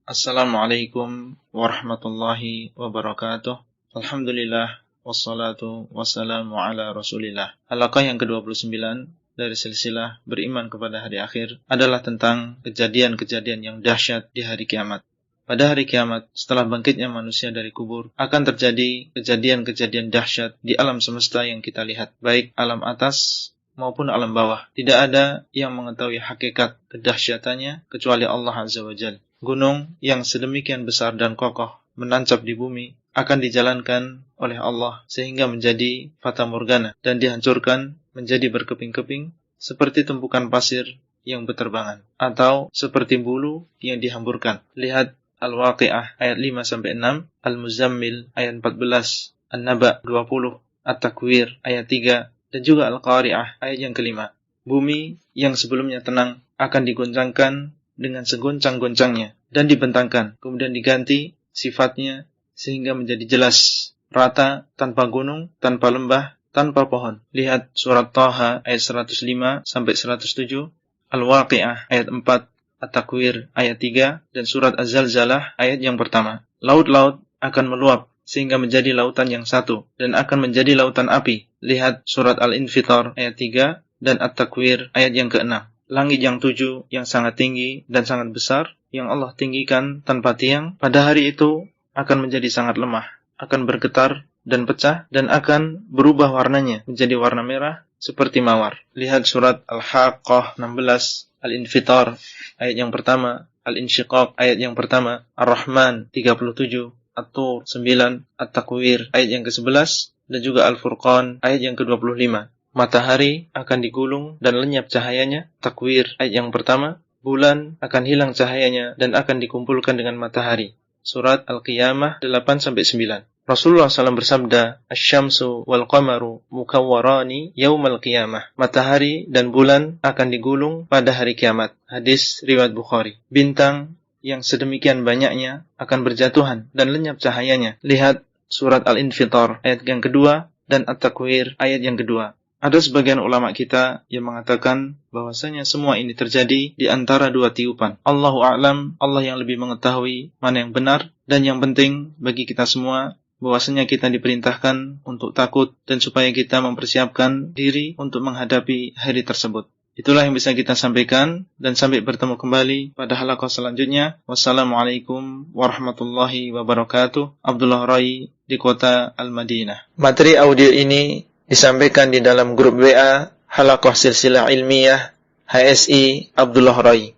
Assalamualaikum warahmatullahi wabarakatuh. Alhamdulillah wassalatu wassalamu ala Rasulillah. Halaqah yang ke-29 dari silsilah beriman kepada hari akhir adalah tentang kejadian-kejadian yang dahsyat di hari kiamat. Pada hari kiamat, setelah bangkitnya manusia dari kubur, akan terjadi kejadian-kejadian dahsyat di alam semesta yang kita lihat, baik alam atas maupun alam bawah. Tidak ada yang mengetahui hakikat kedahsyatannya kecuali Allah Azza wa Jalla. Gunung yang sedemikian besar dan kokoh menancap di bumi akan dijalankan oleh Allah sehingga menjadi fata morgana dan dihancurkan menjadi berkeping-keping seperti tumpukan pasir yang berterbangan atau seperti bulu yang dihamburkan. Lihat Al-Waqi'ah ayat 5-6, Al-Muzammil ayat 14, An-Naba 20, At-Takwir ayat 3 dan juga Al-Qari'ah ayat yang kelima. Bumi yang sebelumnya tenang akan digoncangkan dengan segoncang-goncangnya dan dibentangkan, kemudian diganti sifatnya sehingga menjadi jelas, rata, tanpa gunung, tanpa lembah, tanpa pohon. Lihat surat Thaha ayat 105-107, Al-Waqi'ah ayat 4, At-Takwir ayat 3 dan surat Az-Zalzalah ayat yang pertama. Laut-laut akan meluap sehingga menjadi lautan yang satu dan akan menjadi lautan api. Lihat surat Al-Infitar ayat 3 dan At-Takwir ayat yang ke-6. Langit yang 7 yang sangat tinggi dan sangat besar yang Allah tinggikan tanpa tiang pada hari itu akan menjadi sangat lemah, akan bergetar dan pecah dan akan berubah warnanya menjadi warna merah seperti mawar. Lihat surat Al-Haqqah 16, Al-Infitar ayat yang pertama, Al-Insyiqaq ayat yang pertama, Ar-Rahman 37, At-Tur 9, At-Takwir ayat yang ke-11 dan juga Al-Furqan ayat yang ke-25. Matahari akan digulung dan lenyap cahayanya, Takwir ayat yang pertama. Bulan akan hilang cahayanya dan akan dikumpulkan dengan matahari. Surat Al-Qiyamah 8-9. Rasulullah SAW bersabda, Asy-syamsu wal qamaru mukawwarani yaumal qiyamah. Matahari dan bulan akan digulung pada hari kiamat. Hadis riwayat Bukhari. Bintang yang sedemikian banyaknya akan berjatuhan dan lenyap cahayanya. Lihat surat Al-Infitar ayat yang kedua dan At-Takwir ayat yang kedua. Ada sebagian ulama kita yang mengatakan bahwasanya semua ini terjadi di antara dua tiupan. Allahu a'lam, Allah yang lebih mengetahui mana yang benar, dan yang penting bagi kita semua bahwasanya kita diperintahkan untuk takut dan supaya kita mempersiapkan diri untuk menghadapi hari tersebut. Itulah yang bisa kita sampaikan dan sampai bertemu kembali pada halaqah selanjutnya. Wassalamualaikum warahmatullahi wabarakatuh. Abdullah Rai di kota Al-Madinah. Materi audio ini disampaikan di dalam grup WA Halaqah Silsilah Ilmiah HSI Abdullah Rai.